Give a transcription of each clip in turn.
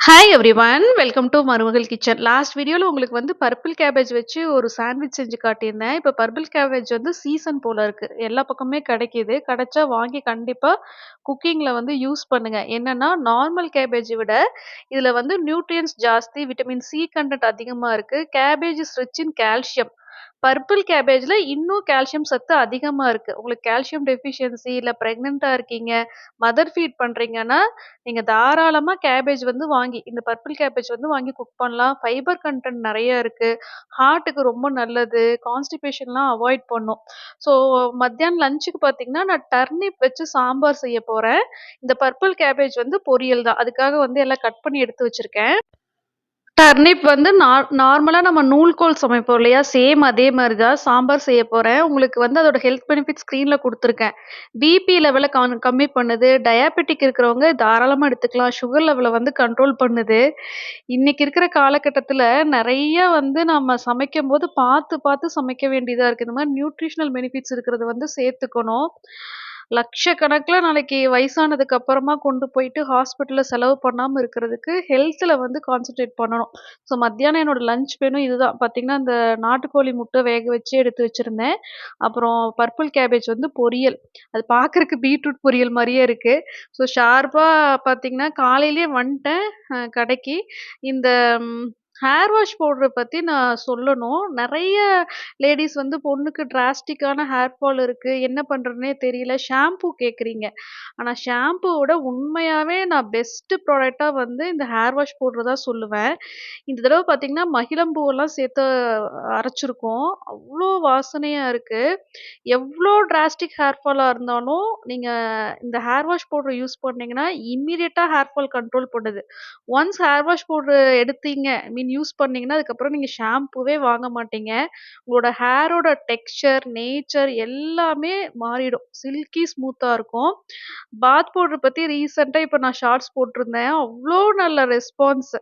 Hi everyone welcome to மருமகள் kitchen. Last வீடியோல உங்களுக்கு வந்து பர்பிள் கேபேஜ் வச்சு ஒரு சாண்ட்விச் செஞ்சு காட்டியிருந்தேன். இப்போ பர்பிள் கேபேஜ் வந்து சீசன் போல இருக்கு. எல்லா பக்கமே கிடைக்குது. கிடைச்சா வாங்கி கண்டிப்பா குக்கிங்ல வந்து யூஸ் பண்ணுங்க. என்னன்னா நார்மல் கேபேஜை விட இதுல வந்து நியூட்ரியன்ஸ் ஜாஸ்தி, விட்டமின் சி கண்டென்ட் அதிகமா இருக்கு. Cabbage is rich in calcium. Purple கேபேஜ்ல இன்னும் கால்சியம் சத்து அதிகமா இருக்கு. உங்களுக்கு கால்சியம் டெஃபிஷியன்சி இல்ல பிரெக்னன்ட்டா இருக்கீங்க, மதர் ஃபீட் பண்றீங்கன்னா நீங்க தாராளமா கேபேஜ் வந்து வாங்கி இந்த பர்பிள் கேபேஜ் வந்து வாங்கி குக் பண்ணலாம். ஃபைபர் கன்டென்ட் நெறைய இருக்கு. ஹார்ட்டுக்கு ரொம்ப நல்லது. கான்ஸ்டிபேஷன்லாம் அவாய்ட் பண்ணும். ஸோ மத்தியானம் லஞ்சுக்கு பார்த்தீங்கன்னா, நான் டர்னிப் வச்சு சாம்பார் செய்ய போறேன். இந்த பர்பிள் கேபேஜ் வந்து பொரியல் தான். அதுக்காக வந்து எல்லாம் கட் பண்ணி எடுத்து வச்சிருக்கேன். டர்னிப் வந்து நார்மலா நம்ம நூல்கோல் சமைப்போம் இல்லையா? சேம் அதே மாரி தான் சாம்பார் செய்ய போறேன். உங்களுக்கு வந்து அதோட ஹெல்த் பெனிஃபிட் ஸ்க்ரீன்ல குடுத்துருக்கேன். பிபி லெவல கம்மி பண்ணுது. டயாபெட்டிக் இருக்கிறவங்க தாராளமா எடுத்துக்கலாம். சுகர் லெவல வந்து கண்ட்ரோல் பண்ணுது. இன்னைக்கு இருக்கிற காலகட்டத்தில நெறைய வந்து நம்ம சமைக்கும்போது பார்த்து, பார்த்து சமைக்க வேண்டியதா இருக்கு. இந்த மாரி நியூட்ரிஷனல் பெனிஃபிட்ஸ் இருக்கிறத வந்து சேர்த்துக்கணும். லட்சக்கணக்கில நாளைக்கு வயசானதுக்கு அப்புறமா கொண்டு போயிட்டு ஹாஸ்பிட்டல்ல செலவு பண்ணாம இருக்கிறதுக்கு, ஹெல்த்ல வந்து கான்சன்ட்ரேட் பண்ணணும். ஸோ மத்தியானம் என்னோட லஞ்ச் மெனு இதுதான். பார்த்தீங்கன்னா, இந்த நாட்டுக்கோழி முட்டை வேக வச்சு எடுத்து வச்சிருந்தேன். அப்புறம் பர்பிள் கேபேஜ் வந்து பொரியல். அது பார்க்கறக்கு பீட்ரூட் பொரியல் மாரியே இருக்கு. ஸோ ஷார்ப்பா பார்த்தீங்கன்னா, காலையிலயே வந்துட்டேன் கடைக்கு. இந்த ம் ஹேர் வாஷ் பவுடர பத்தி நான் சொல்லணும். நெறைய லேடீஸ் வந்து பொண்ணுக்கு டிராஸ்டிக்கான ஹேர் ஃபால் இருக்கு. என்ன பண்றதுன்னே தெரியல. ஷாம்பூ கேட்குறீங்க. ஆனா ஷாம்பூவோட உண்மையாவே நான் பெஸ்ட் ப்ராடக்ட்டா வந்து இந்த ஹேர் வாஷ் பவுடர் தான் சொல்லுவேன். இந்த தடவ பார்த்தீங்கன்னா, மகிழம்பூவெல்லாம் சேர்த்து அரைச்சிருக்கோம். அவ்ளோ வாசனையா இருக்கு. எவ்ளோ டிராஸ்டிக் ஹேர் ஃபாலா இருந்தாலும், நீங்க இந்த ஹேர் வாஷ் பவுடர் யூஸ் பண்ணீங்கன்னா, இம்மீடியட்டா ஹேர் ஃபால் கண்ட்ரோல் பண்ணுது. ஒன்ஸ் ஹேர் வாஷ் பவுடர் எடுத்தீங்க, யூஸ் பண்ணீங்கன்னா, அதுக்கப்புறம் நீங்க ஷாம்பூவே வாங்க மாட்டீங்க. உங்களோட ஹேரோட டெக்ஸ்சர், நேச்சர் எல்லாமே மாறிடும். சில்கி ஸ்மூத்தா இருக்கும். பாத் பவுடர் பத்தி ரீசென்ட்டா இப்ப நான் ஷார்ட்ஸ் போட்டிருந்தேன். அவ்ளோ நல்ல ரெஸ்பான்ஸ்.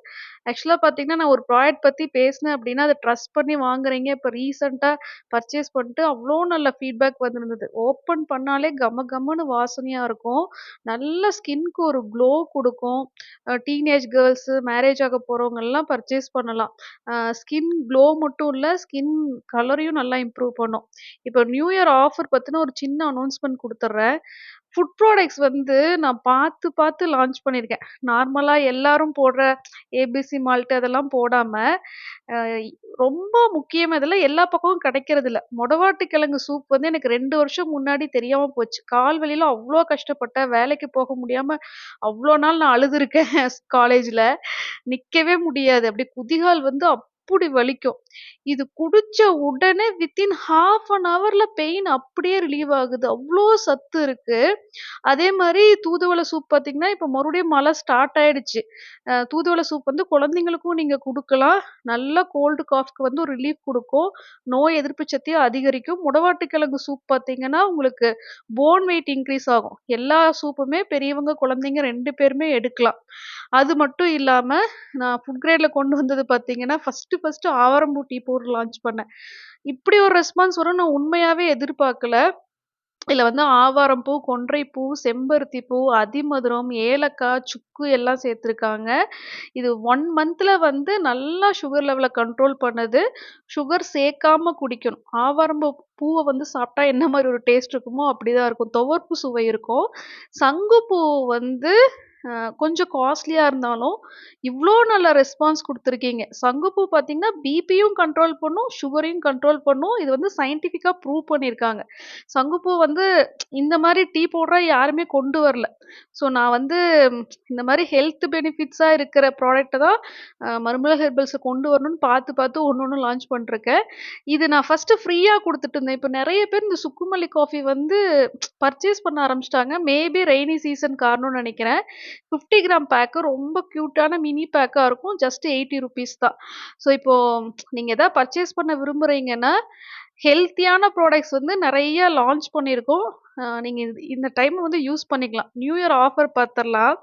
ஆக்சுவலா பார்த்தீங்கன்னா, நான் ஒரு ப்ராடக்ட் பத்தி பேசினேன் அப்டின்னா, அத ட்ரஸ்ட் பண்ணி வாங்குறீங்க. இப்ப ரீசென்ட்டா பர்ச்சேஸ் பண்ணிட்டு அவ்ளோ நல்ல ஃபீட்பேக் வந்திருந்தது. ஓப்பன் பண்ணாலே கம கமன்னு வாசனையா இருக்கும். நல்ல ஸ்கின்க்கு ஒரு க்ளோ குடுக்கும். டீனேஜ் கேர்ல்ஸு, மேரேஜ் ஆக போறவங்கலாம் பர்ச்சேஸ் பண்ணலாம். ஸ்கின் க்ளோ மட்டும் இல்ல, ஸ்கின் கலரையும் நல்லா இம்ப்ரூவ் பண்ணும். இப்போ நியூ இயர் ஆஃபர் பத்தின ஒரு சின்ன அனௌன்ஸ்மென்ட் குடுத்துர்றேன். ஃபுட் ப்ராடக்ட்ஸ் வந்து நான் பார்த்து, பார்த்து லான்ச் பண்ணியிருக்கேன். நார்மலா எல்லாரும் போடுற ஏபிசி மால்ட் அதெல்லாம் போடாம, அ ரொம்ப முக்கியமா இதெல்லாம் எல்லா பக்கமும் கிடைக்கிறதில்ல. மொடவாட்டு கிழங்கு சூப் வந்து எனக்கு 2 வருஷம் முன்னாடி தெரியாம போச்சு. கால் வலியில அவ்ளோ கஷ்டப்பட்டேன். வேலைக்கு போக முடியாம அவ்ளோ நாள் நான் அழுதுருக்கேன் காலேஜ்ல. நிக்கவே முடியாது. அப்படியே குதிகால் வந்து அப்படி வலிக்கும். இது குடிச்ச உடனே வித்தின் 1/2 அன் ஹவர்ல பெயின் அப்படியே ரிலீவ் ஆகுது. அவ்ளோ சத்து இருக்கு. அதே மாரி தூதுவள சூப் பார்த்தீங்கன்னா, இப்ப மறுபடியும் மழை ஸ்டார்ட் ஆயிடுச்சு. தூதுவள சூப் வந்து குழந்தைங்களுக்கும் நீங்க குடுக்கலாம். நல்லா கோல்டு காஃப்க்கு வந்து ஒரு ரிலீஃப் குடுக்கும். நோய் எதிர்ப்பு சக்திய அதிகரிக்கும். முடவாட்டுக்கிழங்கு சூப் பார்த்தீங்கன்னா, உங்களுக்கு போன் வெயிட் இன்கிரீஸ் ஆகும். எல்லா சூப்புமே பெரியவங்க, குழந்தைங்க 2 பேருமே எடுக்கலாம். அது மட்டும் இல்லாம, நான் ஃபுட் கிரேட்ல கொண்டு வந்தது பார்த்தீங்கன்னா, ஃபர்ஸ்ட்டு ஆவாரம்பூ டீ பவுடர் லான்ச் பண்ணேன். இப்படி ஒரு ரெஸ்பான்ஸ் வரும்னு நான் உண்மையாவே எதிர்பார்க்கல. இதுல வந்து ஆவாரம்பூ, கொன்றைப்பூ, செம்பருத்தி பூ, அதிமதுரம், ஏலக்காய், சுக்கு எல்லாம் சேர்த்துருக்காங்க. இது 1 மந்த்ல வந்து நல்லா சுகர் லெவல கண்ட்ரோல் பண்ணுது. சுகர் சேர்க்காம குடிக்கணும். ஆவாரம்பூ பூவ வந்து சாப்பிட்டா என்ன மாரி ஒரு டேஸ்ட் இருக்குமோ, அப்படிதான் இருக்கும். துவர்ப்பு சுவை இருக்கும். சங்குப்பூ வந்து அ கொஞ்சம் காஸ்ட்லியா இருந்தாலும், இவ்ளோ நல்ல ரெஸ்பான்ஸ் குடுத்துருக்கீங்க. சங்குப்பூ பார்த்தீங்கன்னா, பிபியும் கண்ட்ரோல் பண்ணும், சுகரையும் கண்ட்ரோல் பண்ணும். இது வந்து சயன்டிஃபிக்கா ப்ரூவ் பண்ணியிருக்காங்க. சங்குப்பூ வந்து இந்த மாரி டீ பவுடரா யாருமே கொண்டு வரல. ஸோ நான் வந்து இந்த மாரி ஹெல்த் பெனிஃபிட்ஸா இருக்கிற ப்ராடக்ட்ட தான் மருமகள் ஹெர்பல்ஸ கொண்டு வரணும்னு பார்த்து, பார்த்து ஒண்ணு லான்ச் பண்ணிருக்கேன். இது நான் ஃபர்ஸ்ட்டு ஃப்ரீயா குடுத்துட்டு இருந்தேன். இப்ப நெறைய பேர் இந்த சுக்குமல்லி காஃபி வந்து பர்ச்சேஸ் பண்ண ஆரம்பிச்சுட்டாங்க. மேபி ரெய்னி சீசன் காரணம்னு நெனைக்கிறேன். 50 கிராம் பேக்கு ரொம்ப கியூட்டான மினி பேக்கா இருக்கும். ஜஸ்ட் ₹80 தான். ஸோ இப்போ நீங்க எதாவது பர்ச்சேஸ் பண்ண விரும்புறீங்கன்னா, ஹெல்த்தியான ப்ராடக்ட்ஸ் வந்து நெறைய லான்ச் பண்ணியிருக்கோம். நீங்க இந்த டைம் வந்து யூஸ் பண்ணிக்கலாம். நியூ இயர் ஆஃபர் பாத்துரலாம்.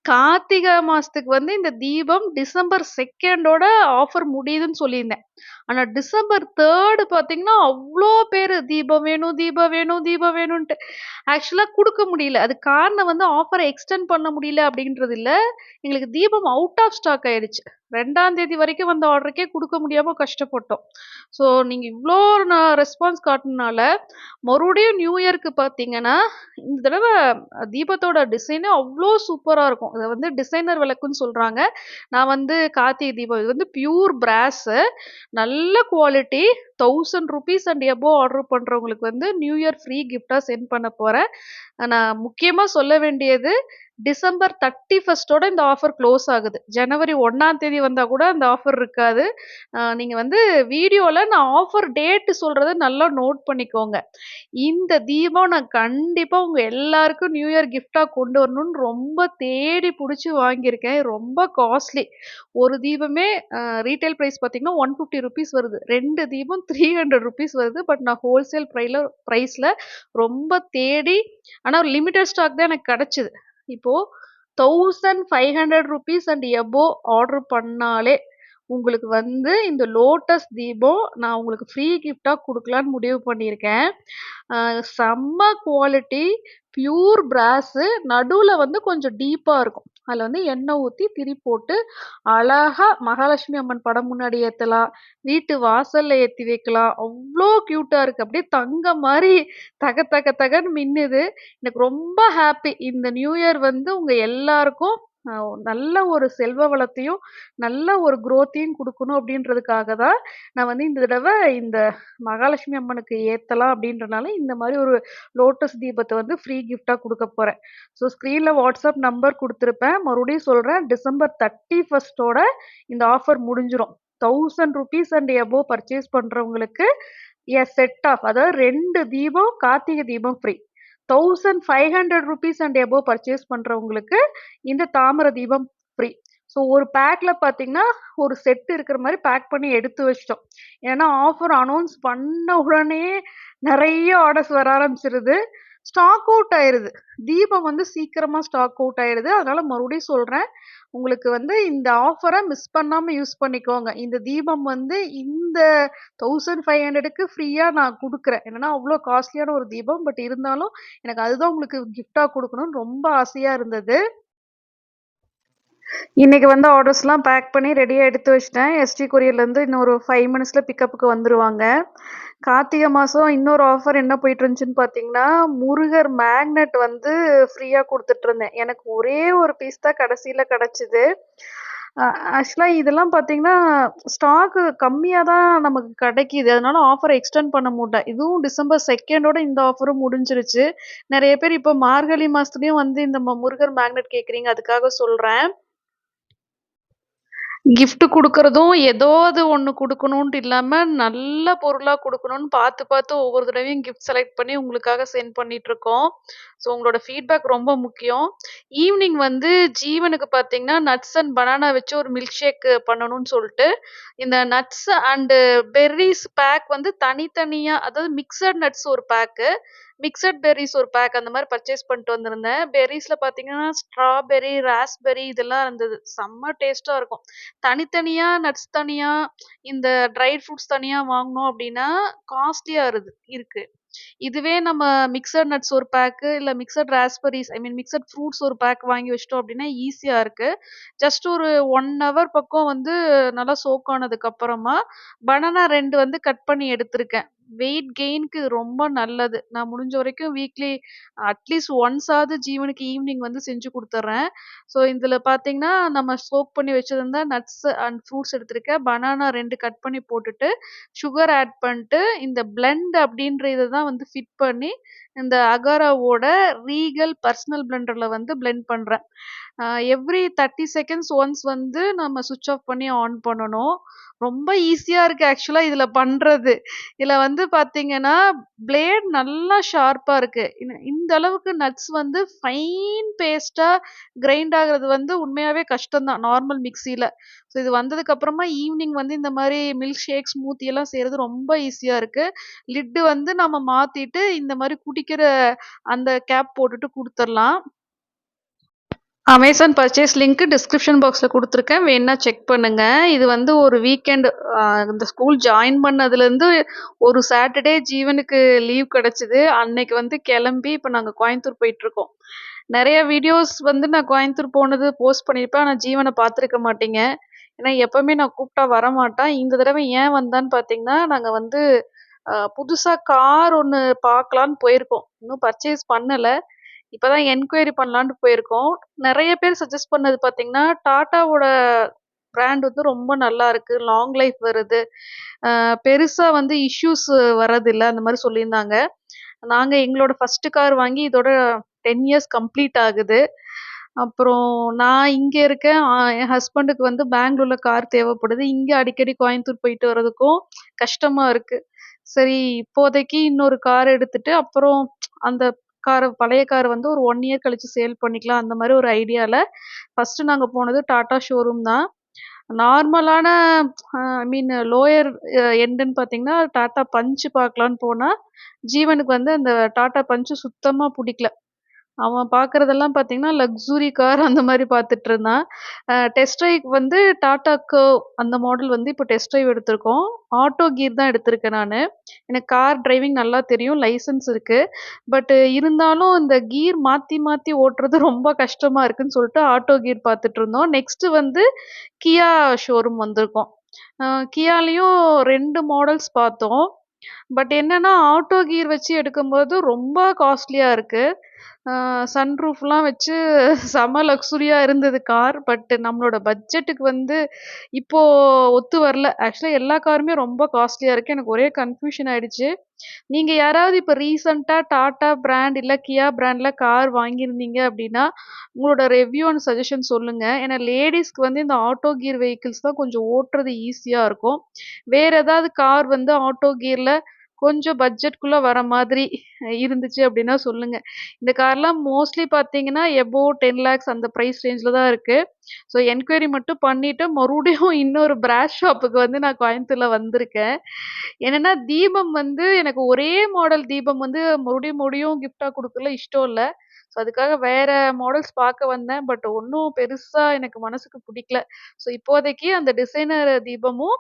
கார்த்திகை மாசத்துக்கு வந்து இந்த தீபம் டிசம்பர் 2 ஆஃபர் முடியுதுன்னு சொல்லியிருந்தேன். ஆனா டிசம்பர் 3 பார்த்தீங்கன்னா, அவ்ளோ பேரு தீபம் வேணும், தீபம் வேணும், தீபம் வேணுன்ட்டு. ஆக்சுவலா குடுக்க முடியல. அதுக்கு காரணம் வந்து ஆஃபர எக்ஸ்டெண்ட் பண்ண முடியல அப்படின்றது இல்ல. எங்களுக்கு தீபம் அவுட் ஆஃப் ஸ்டாக் ஆயிடுச்சு. 2ஆம் தேதி வரைக்கும் வந்த ஆர்டருக்கே குடுக்க முடியாம கஷ்டப்பட்டோம். ஸோ நீங்க இவ்ளோ ரெஸ்பான்ஸ் காட்டுனனால, மறுபடியும் நியூ இயர்க்கு பார்த்தீங்கன்னா, இந்த தடவ தீபத்தோட டிசைனே அவ்ளோ சூப்பரா இருக்கும். அத வந்து டிசைனர் விளக்குன்னு சொல்றாங்க. நான் வந்து கார்த்திகை தீபம் இது வந்து பியூர் பிராஸு. நல்ல குவாலிட்டி ₹1000 அண்ட் எபோவ் ஆர்டர் பண்றவங்களுக்கு வந்து நியூ இயர் ஃப்ரீ கிஃப்ட்டா சென்ட் பண்ண போறேன். நான் முக்கியமா சொல்ல வேண்டியது, டிசம்பர் 31 இந்த ஆஃபர் க்ளோஸ் ஆகுது. ஜனவரி 1ஆம் தேதி வந்தா கூட அந்த ஆஃபர் இருக்காது. நீங்க வந்து வீடியோல நான் ஆஃபர் டேட் சொல்றத நல்லா நோட் பண்ணிக்கோங்க. இந்த தீபம் நான் கண்டிப்பா உங்க எல்லாருக்கும் நியூ இயர் கிஃப்ட்டா கொண்டு வரணும்னு ரொம்ப தேடி புடிச்சு வாங்கியிருக்கேன். ரொம்ப காஸ்ட்லி. ஒரு தீபமே ரீட்டெயில் பிரைஸ் பார்த்தீங்கன்னா, ₹150 வருது. 2 தீபம் ₹300 வருது. பட் நான் ஹோல்சேல் பிரைஸ்ல ரொம்ப தேடி ஆனா லிமிட்டட் ஸ்டாக் தான் எனக்கு கிடைச்சது. இப்போ ₹1500 அண்ட் எபோவ் ஆர்டர் பண்ணாலே, உங்களுக்கு வந்து இந்த லோட்டஸ் தீபம் நான் உங்களுக்கு ஃப்ரீ கிஃப்ட்டா குடுக்கலான்னு முடிவு பண்ணியிருக்கேன். அ செம்ம குவாலிட்டி, பியூர் பிராஸு நடுவுல வந்து கொஞ்சம் டீப்பா இருக்கும். அதுல வந்து எண்ணெய் ஊத்தி திரி போட்டு, அழகா மகாலட்சுமி அம்மன் படம் முன்னாடி ஏத்தலாம். வீட்டு வாசல்ல ஏத்தி வைக்கலாம். அவ்ளோ கியூட்டா இருக்கு. அப்படியே தங்கம் மாரி தக தக தகன்னு மின்னுது. எனக்கு ரொம்ப ஹாப்பி. இந்த நியூ இயர் வந்து உங்க எல்லாருக்கும் அ நல்ல ஒரு செல்வ வளத்தையும், நல்ல ஒரு குரோத்தையும் குடுக்கணும் அப்படின்றதுக்காக தான், நான் வந்து இந்த தடவ இந்த மகாலட்சுமி அம்மனுக்கு ஏத்தலாம் அப்படின்றனால, இந்த மாரி ஒரு லோட்டஸ் தீபத்த வந்து ஃப்ரீ கிஃப்ட்டா குடுக்கப் போறேன். ஸோ ஸ்க்ரீன்ல வாட்ஸ்அப் நம்பர் குடுத்திருப்பேன். மறுபடியும் சொல்றேன். டிசம்பர் 31 இந்த ஆஃபர் முடிஞ்சிரும். ₹1000 அண்ட் எபோவ் பர்ச்சேஸ் பண்றவங்களுக்கு செட் ஆஃப் அதாவது 2 தீபம், Karthigai Deepam free. ₹1500 and above purchase பண்றவங்களுக்கு இந்த தாமிர தீபம் ஃப்ரீ. ஸோ ஒரு பேக்ல பார்த்தீங்கன்னா, ஒரு செட் இருக்கிற மாரி பேக் பண்ணி எடுத்து வச்சுட்டோம். ஏன்னா ஆஃபர் அனௌன்ஸ் பண்ண உடனே நெறைய ஆர்டர்ஸ் வர ஆரம்பிச்சிருது. ஸ்டாக் அவுட் ஆயிருது. தீபம் வந்து சீக்கிரமா ஸ்டாக் அவுட் ஆயிருது. அதனால மறுபடியும் சொல்றேன். உங்களுக்கு வந்து இந்த ஆஃபர மிஸ் பண்ணாம யூஸ் பண்ணிக்கோங்க. இந்த தீபம் வந்து இந்த 1500க்கு ஃப்ரீயா நான் குடுக்குறேன். என்னன்னா, அவ்ளோ காஸ்ட்லியான ஒரு தீபம். பட் இருந்தாலும் எனக்கு அதுதான் உங்களுக்கு கிஃப்ட்டா குடுக்கணும்னு ரொம்ப ஆசையா இருந்தது. இன்னைக்கு வந்து ஆர்டர்ஸ்லாம் பேக் பண்ணி ரெடியா எடுத்து வச்சுட்டேன். எஸ்டி கொரியர்லேருந்து இன்னும் ஒரு 5 மினிட்ஸ்ல பிக்கப்புக்கு வந்துருவாங்க. கார்த்திகை மாசம் இன்னொரு ஆஃபர் என்ன போயிட்டு இருந்துச்சுன்னு பார்த்தீங்கன்னா, முருகர் மேக்னெட் வந்து ஃப்ரீயா குடுத்துட்டுருந்தேன். எனக்கு ஒரே ஒரு பீஸ் தான் கடைசில கிடைச்சது. அ ஆக்சுவலா இதெல்லாம் பார்த்தீங்கன்னா, ஸ்டாக்கு கம்மியா தான் நமக்கு கிடைக்குது. அதனால ஆஃபர எக்ஸ்டெண்ட் பண்ண முடில. இதுவும் டிசம்பர் 2 இந்த ஆஃபரும் முடிஞ்சிருச்சு. நெறைய பேர் இப்போ மார்கழி மாசத்துலயும் வந்து இந்த முருகர் மேக்னெட் கேட்குறீங்க. அதுக்காக சொல்றேன். கிஃப்ட் குடுக்குறதும் ஏதோது ஒண்ணு குடுக்கணுன்ட்டு இல்லாம, நல்ல பொருளா குடுக்கணும்னு பார்த்து, பார்த்து ஒவ்வொரு தடவையும் கிஃப்ட் செலக்ட் பண்ணி உங்களுக்காக சென்ட் பண்ணிட்டுருக்கோம். ஸோ உங்களோட ஃபீட்பேக் ரொம்ப முக்கியம். ஈவ்னிங் வந்து ஜீவனுக்கு பார்த்தீங்கன்னா, நட்ஸ் அண்ட் பனானா வச்சு ஒரு மில்க் ஷேக் பண்ணணும்னு சொல்ட்டு, இந்த நட்ஸ் அண்டு பெர்ரீஸ் பேக் வந்து தனித்தனியா அதாவது மிக்ஸட் நட்ஸ் ஒரு பேக்கு, மிக்ஸட் பெர்ரீஸ் ஒரு பேக் அந்த மாரி பர்ச்சேஸ் பண்ணிட்டு வந்திருந்தேன். பெர்ரீஸ்ல பார்த்தீங்கன்னா, ஸ்ட்ராபெர்ரி, ராஸ்பெர்ரி இதெல்லாம் இருந்தது. செம்ம டேஸ்ட்டா இருக்கும். தனித்தனியா நட்ஸ் தனியா, இந்த ட்ரைட் ஃப்ரூட்ஸ் தனியா வாங்குனோம் அப்டின்னா, காஸ்ட்லியா இருக்கு. இதுவே நம்ம மிக்ஸட் நட்ஸ் ஒரு பேக்கு, இல்ல மிக்ஸட் ராஸ்பெர்ரிஸ் மிக்ஸட் ஃப்ரூட்ஸ் ஒரு பேக் வாங்கி வச்சுட்டோம் அப்டின்னா ஈஸியா இருக்கு. ஜஸ்ட் ஒரு 1 ஹவர் பக்கம் வந்து நல்லா சோக் ஆனதுக்கு அப்புறமா, பனானா 2 வந்து கட் பண்ணி எடுத்திருக்கேன். வெயிட் கெயின்க்கு இது ரொம்ப நல்லது. நான் முடிஞ்ச வரைக்கும் வீக்லி அட்லீஸ்ட் ஒன்ஸ் ஆவது ஜீவனுக்கு ஈவ்னிங் வந்து செஞ்சு குடுத்துர்றேன். ஸோ இதுல பார்த்தீங்கன்னா, நம்ம சோக் பண்ணி வச்சிருந்த நட்ஸ் அண்ட் ஃப்ரூட்ஸ் எடுத்திருக்கேன். பனானா 2 கட் பண்ணி போட்டுட்டு, சுகர் ஆட் பண்ட்டு, இந்த பிளெண்ட் அப்டின்ற இத தான் வந்து ஃபிட் பண்ணி, இந்த அகாராவோட ரீகல் பர்சனல் பிளெண்டர்ல வந்து பிளெண்ட் பண்றேன். அ எவ்ரி 30 செகண்ட்ஸ் ஒன்ஸ் வந்து நம்ம ஸ்விட்ச் ஆஃப் பண்ணி ஆன் பண்ணணும். ரொம்ப ஈஸியா இருக்கு ஆக்சுவலா இதுல பண்றது. இதுல வந்து வந்து பார்த்தீங்கன்னா, பிளேட் நல்லா ஷார்ப்பா இருக்கு. இந்த அளவுக்கு நட்ஸ் வந்து ஃபைன் பேஸ்ட்டா கிரைண்ட் ஆகுறது வந்து உண்மையாவே கஷ்டம் தான், நார்மல் மிக்ஸில. ஸோ இது வந்ததுக்கு அப்புறமா ஈவினிங் வந்து இந்த மாரி மில்க் ஷேக், ஸ்மூத்தி எல்லாம் செய்றது ரொம்ப ஈஸியா இருக்கு. லிட்டு வந்து நம்ம மாத்திட்டு, இந்த மாரி குடிக்கிற அந்த கேப் போட்டுட்டு குடுத்துறலாம். அமேசான் பர்ச்சேஸ் லிங்க் டிஸ்கிரிப்ஷன் பாக்ஸ்ல குடுத்துருக்கேன். வேணுனா செக் பண்ணுங்க. இது வந்து ஒரு வீக்கெண்ட் இந்த ஸ்கூல் ஜாயின் பண்ணதுலேருந்து ஒரு சாட்டர்டே ஜீவனுக்கு லீவ் கிடைச்சது. அன்னைக்கு வந்து கிளம்பி இப்ப நாங்க கோயம்புத்தூர் போயிட்டுருக்கோம். நெறைய வீடியோஸ் வந்து நான் கோயம்புத்தூர் போனது போஸ்ட் பண்ணியிருப்பேன். ஆனா ஜீவன பார்த்துருக்க மாட்டீங்க. ஏன்னா எப்பவுமே நான் கூப்பிட்டா வரமாட்டான். இந்த தடவ ஏன் வந்தான்னு பார்த்தீங்கன்னா, நாங்க வந்து புதுசா கார் ஒண்ணு பார்க்கலான்னு போயிருக்கோம். இன்னும் பர்ச்சேஸ் பண்ணல. இப்பதான் என்கொயரி பண்ணலான்ட்டு போயிருக்கோம். நெறைய பேர் சஜெஸ்ட் பண்ணது பார்த்தீங்கன்னா, டாட்டாவோட பிராண்ட் வந்து ரொம்ப நல்லா இருக்கு. லாங் லைஃப் வருது. பெருசா வந்து இஷ்யூஸ் வரதில்ல. அந்த மாரி சொல்லியிருந்தாங்க. நாங்க எங்களோட ஃபர்ஸ்ட் கார் வாங்கி இதோட 10 இயர்ஸ் கம்ப்ளீட் ஆகுது. அப்புறம் நான் இங்க இருக்கேன். என் ஹஸ்பண்டுக்கு வந்து பெங்களூர்ல கார் தேவைப்படுது. இங்க அடிக்கடி கோயம்புத்தூர் போயிட்டு வரதுக்கும் கஷ்டமா இருக்கு. சரி இப்போதைக்கு இன்னொரு கார் எடுத்துட்டு, அப்புறம் அந்த பழைய கார வந்து ஒரு 1 இயர் கழிச்சு சேல் பண்ணிக்கலாம். அந்த மாரி ஒரு ஐடியால ஃபர்ஸ்ட்டு நாங்க போனது டாடா ஷோரூம் தான். நார்மலான ஐ மீன் லோயர் எண்டுன்னு பார்த்தீங்கன்னா, டாடா பஞ்ச் பார்க்கலான்னு போனா, ஜீவனுக்கு வந்து அந்த டாடா பஞ்ச் சுத்தமா புடிக்கல. அவன் பார்க்குறதெல்லாம் பார்த்தீங்கன்னா, லக்ஸுரி கார் அந்த மாரி பார்த்துட்டுருந்தான். டெஸ்ட் ட்ரைவ் வந்து டாடா கர்வ் அந்த மாடல் வந்து இப்போ டெஸ்ட் ட்ரைவ் எடுத்திருக்கோம். ஆட்டோ கியர் தான் எடுத்திருக்கேன் நானு. எனக்கு கார் டிரைவிங் நல்லா தெரியும். லைசென்ஸ் இருக்கு. பட் இருந்தாலும் இந்த கியர் மாத்தி மாத்தி ஓட்டுறது ரொம்ப கஷ்டமா இருக்குன்னு சொல்லிட்டு ஆட்டோ கியர் பார்த்துட்டுருந்தோம். நெக்ஸ்ட் வந்து கியா ஷோரூம் வந்திருக்கோம். அ கியாலயும் 2 மாடல்ஸ் பார்த்தோம். பட் என்னன்னா, ஆட்டோ கியர் வச்சு எடுக்கும்போது ரொம்ப காஸ்ட்லியா இருக்கு. சன்ரூஃப்லாம் வச்சு செம லக்ஸூரியா இருந்தது கார். பட் நம்மளோட பட்ஜெட்டுக்கு வந்து இப்போ ஒத்து வரல. ஆக்சுவலா எல்லா காருமே ரொம்ப காஸ்ட்லியா இருக்கு. எனக்கு ஒரே கன்ஃப்யூஷன் ஆயிடுச்சு. நீங்க யாராவது இப்ப ரீசென்ட்டா டாடா பிராண்ட் இல்ல கியா பிராண்ட்ல கார் வாங்கியிருந்தீங்க அப்படின்னா, உங்களோட ரிவ்யூ அண்ட் சஜஷன் சொல்லுங்க. ஏன்னா லேடீஸ்க்கு வந்து இந்த ஆட்டோ கியர் வெஹிக்கிள்ஸ் தான் கொஞ்சம் ஓட்டுறது ஈஸியா இருக்கும். வேற ஏதாவது கார் வந்து ஆட்டோ கியர்ல கொஞ்சம் பட்ஜெட்குள்ள வர மாதிரி இருந்துச்சு அப்படின்னா சொல்லுங்க. இந்த கார்லாம் மோஸ்ட்லி பார்த்தீங்கன்னா, எபோவ் 10 லேக்ஸ் அந்த பிரைஸ் ரேஞ்ச்ல தான் இருக்கு. ஸோ என்கொயரி மட்டும் பண்ணிட்டு மறுபடியும் இன்னொரு பிராஸ் ஷாப்புக்கு வந்து நான் கோயம்புத்தூர்ல வந்திருக்கேன். என்னன்னா, தீபம் வந்து எனக்கு ஒரே மாடல் தீபம் வந்து மறுபடியும் மறுபடியும் கிஃப்ட்டா குடுக்கல இஷ்டம் இல்ல. ஸோ அதுக்காக வேற மாடல்ஸ் பார்க்க வந்தேன். பட் ஒண்ணும் பெருசா எனக்கு மனசுக்கு பிடிக்கல. ஸோ இப்போதைக்கு அந்த டிசைனர் தீபமும்,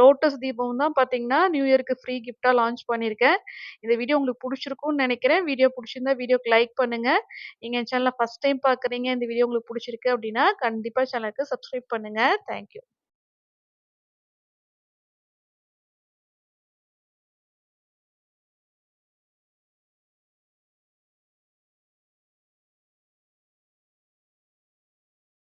லோட்டஸ் தீபமும் தான் பார்த்தீங்கன்னா, நியூ இயர்க்கு ஃப்ரீ கிஃப்ட்டா லான்ச் பண்ணியிருக்கேன். இந்த வீடியோ உங்களுக்கு புடிச்சிருக்கும்னு நெனைக்கிறேன். வீடியோ புடிச்சிருந்தா வீடியோக்கு லைக் பண்ணுங்க. நீங்க என் சேனல ஃபர்ஸ்ட் டைம் பார்க்குறீங்க, இந்த வீடியோ உங்களுக்கு புடிச்சிருக்கு அப்டின்னா, கண்டிப்பா சேனலுக்கு சப்ஸ்கிரைப் பண்ணுங்க. Thank you.